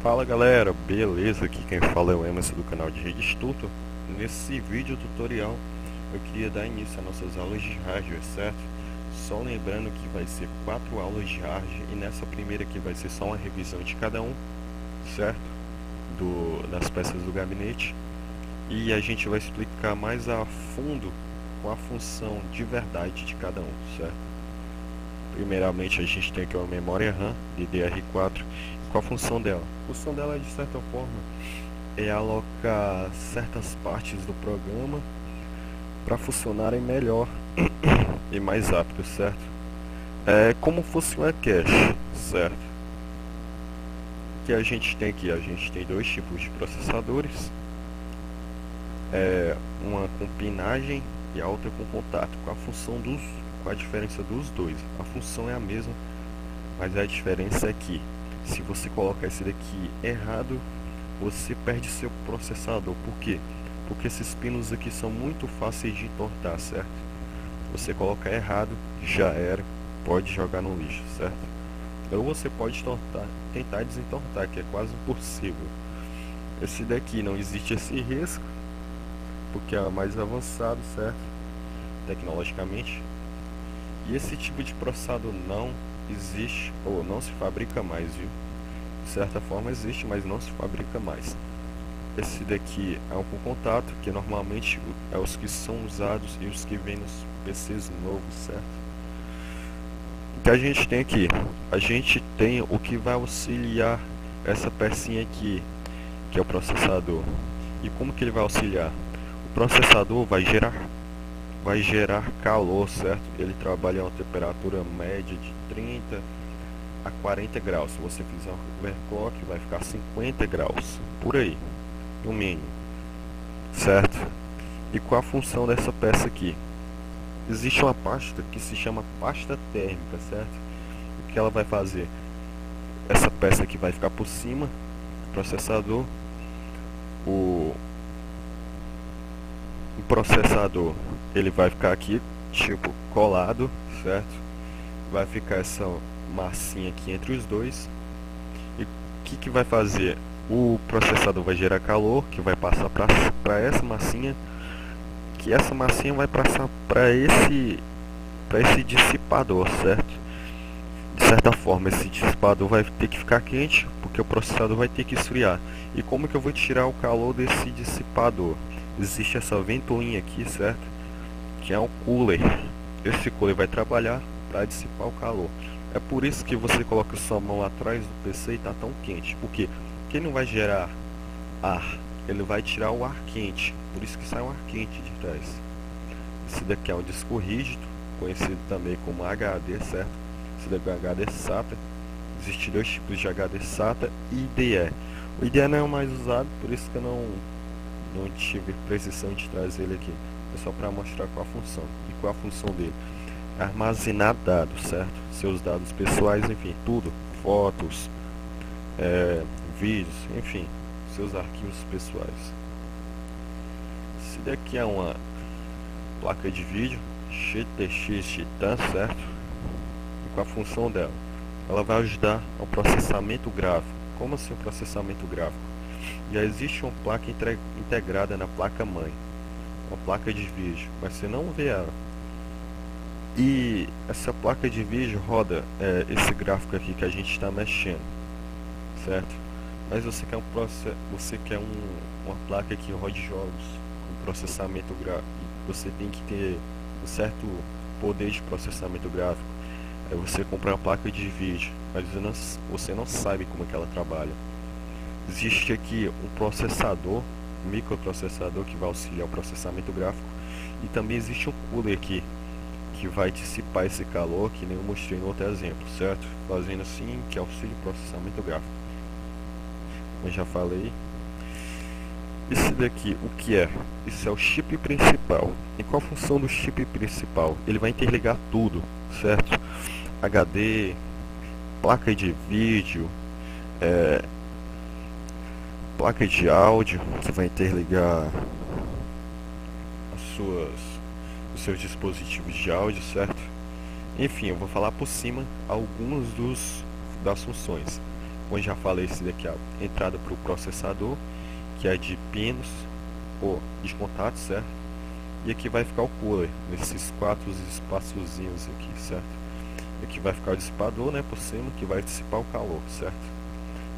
Fala galera, beleza? Aqui quem fala é o Emerson do canal de Rede Estuto. Nesse vídeo tutorial eu queria dar início às nossas aulas de hardware, certo? Só lembrando que vai ser 4 aulas de hardware e nessa primeira aqui vai ser só uma revisão de cada um, certo? Das peças do gabinete. E a gente vai explicar mais a fundo qual a função de verdade de cada um, certo? Primeiramente a gente tem aqui uma memória RAM DDR4. Qual a função dela? A função dela, de certa forma, é alocar certas partes do programa para funcionarem melhor e mais rápido, certo? É como funciona cache, certo? O que a gente tem aqui? A gente tem dois tipos de processadores, uma com pinagem e a outra com contato. Qual a diferença dos dois? A função é a mesma, mas a diferença é que se você colocar esse daqui errado, você perde seu processador. Por quê? Porque esses pinos aqui são muito fáceis de entortar, certo? Você colocar errado, já era, pode jogar no lixo, certo? Ou você pode tentar desentortar, que é quase impossível. Esse daqui não existe esse risco, porque é mais avançado, certo? Tecnologicamente. E esse tipo de processador não existe, ou não se fabrica mais, viu? De certa forma existe, mas não se fabrica mais. Esse daqui é um com contato, que normalmente é os que são usados e os que vêm nos PCs novos, certo? O que a gente tem aqui? A gente tem o que vai auxiliar essa pecinha aqui, que é o processador. E como que ele vai auxiliar? O processador vai gerar calor, certo? Ele trabalha a uma temperatura média de 30 a 40 graus. Se você fizer um overclock, vai ficar 50 graus, por aí, no mínimo, certo? E qual a função dessa peça aqui? Existe uma pasta que se chama pasta térmica, certo? O que ela vai fazer? Essa peça aqui vai ficar por cima do processador. O processador, ele vai ficar aqui, tipo, colado, certo? Vai ficar essa massinha aqui entre os dois. E o que vai fazer? O processador vai gerar calor, que vai passar para essa massinha, que essa massinha vai passar para esse dissipador, certo? De certa forma, esse dissipador vai ter que ficar quente, porque o processador vai ter que esfriar. E como que eu vou tirar o calor desse dissipador? Existe essa ventoinha aqui, certo? Que é um cooler. Esse cooler vai trabalhar para dissipar o calor. É por isso que você coloca sua mão atrás do PC e está tão quente. Porque ele não vai gerar ar, ele vai tirar o ar quente. Por isso que sai um ar quente de trás. Esse daqui é um disco rígido, conhecido também como HD, certo? Esse daqui é um HD SATA. Existem dois tipos de HD SATA e IDE. O IDE não é o mais usado, por isso que eu não tive precisão de trazer ele aqui. É só para mostrar qual a função. E qual a função dele? Armazenar dados, certo? Seus dados pessoais, enfim, tudo. Fotos, vídeos, enfim, seus arquivos pessoais. Esse daqui é uma placa de vídeo GTX Titan, certo? E qual a função dela? Ela vai ajudar ao processamento gráfico. Como assim o processamento gráfico? Já existe uma placa integrada na placa-mãe, uma placa de vídeo, mas você não vê ela. E essa placa de vídeo roda esse gráfico aqui que a gente está mexendo, certo? Mas você quer uma placa que rode jogos com processamento gráfico. Você tem que ter um certo poder de processamento gráfico. Aí você compra uma placa de vídeo, mas você não sabe como é que ela trabalha. Existe aqui um processador, um microprocessador que vai auxiliar o processamento gráfico. E também existe um cooler aqui, que vai dissipar esse calor, que nem eu mostrei no outro exemplo, certo? Fazendo assim, que auxilia o processamento gráfico. Como eu já falei. Esse daqui, o que é? Isso é o chip principal. E qual a função do chip principal? Ele vai interligar tudo, certo? HD, placa de vídeo, placa de áudio, que vai interligar os seus dispositivos de áudio, certo? Enfim, eu vou falar por cima alguns das funções. como já falei, esse daqui é a entrada para o processador, que é de pinos ou de contato, certo? E aqui vai ficar o cooler, nesses 4 espaçozinhos aqui, certo? Aqui vai ficar o dissipador, né, por cima, que vai dissipar o calor, certo?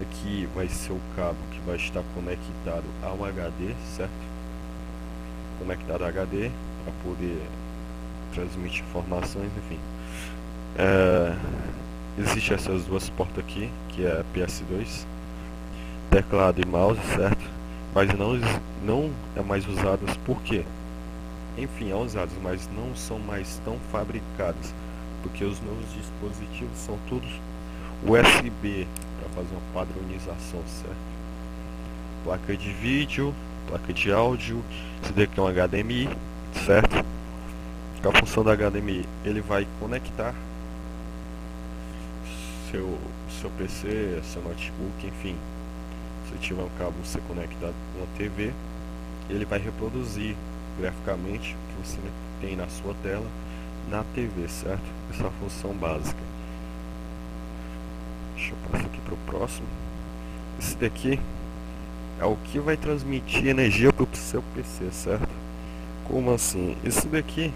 Aqui vai ser o cabo que vai estar conectado ao HD, certo? Conectado ao HD para poder transmitir informações, enfim. Existem essas duas portas aqui, que é PS2, teclado e mouse, certo? Mas não é mais usadas, por quê? Enfim, é usadas, mas não são mais tão fabricadas, porque os novos dispositivos são todos USB, para fazer uma padronização, certo? Placa de vídeo, placa de áudio, esse daqui é um HDMI, certo? Com a função da HDMI, ele vai conectar seu PC, seu notebook, enfim. Se tiver um cabo você conectado com uma TV, ele vai reproduzir graficamente o que você tem na sua tela na TV, certo? Essa é a função básica. Deixa eu passar aqui para o próximo. Esse daqui é o que vai transmitir energia para o seu PC, certo? Como assim? Esse daqui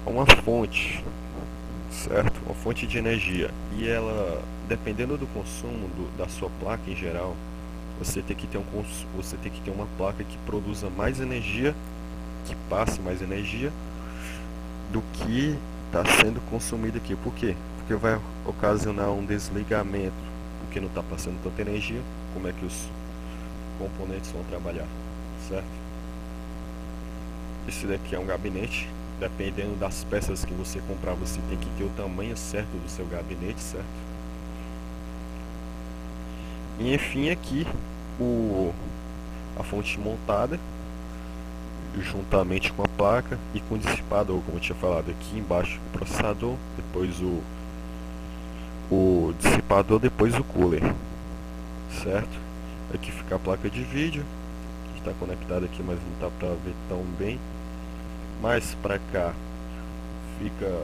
é uma fonte, certo? Uma fonte de energia, e ela, dependendo do consumo da sua placa em geral, você tem que ter uma placa que produza mais energia, que passe mais energia do que está sendo consumido aqui. Por quê? Porque vai ocasionar um desligamento, porque não está passando tanta energia. Como é que os componentes vão trabalhar, certo? Esse daqui é um gabinete. Dependendo das peças que você comprar, você tem que ter o tamanho certo do seu gabinete, certo? E enfim, aqui a fonte montada juntamente com a placa e com o dissipador, como eu tinha falado. Aqui embaixo o processador, depois o dissipador, depois o cooler, certo? Aqui fica a placa de vídeo, que está conectada aqui, mas não está para ver tão bem. Mais para cá fica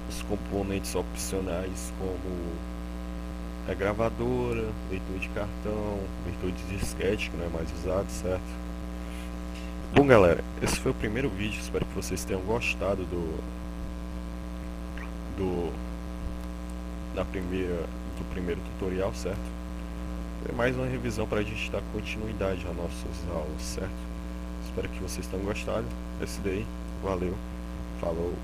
os componentes opcionais, como a gravadora, leitor de cartão, leitor de disquete, que não é mais usado, certo? Bom, galera, esse foi o primeiro vídeo. Espero que vocês tenham gostado do primeiro tutorial, certo? É mais uma revisão para a gente dar continuidade às nossas aulas, certo? Espero que vocês tenham gostado. Esse daí, valeu, falou.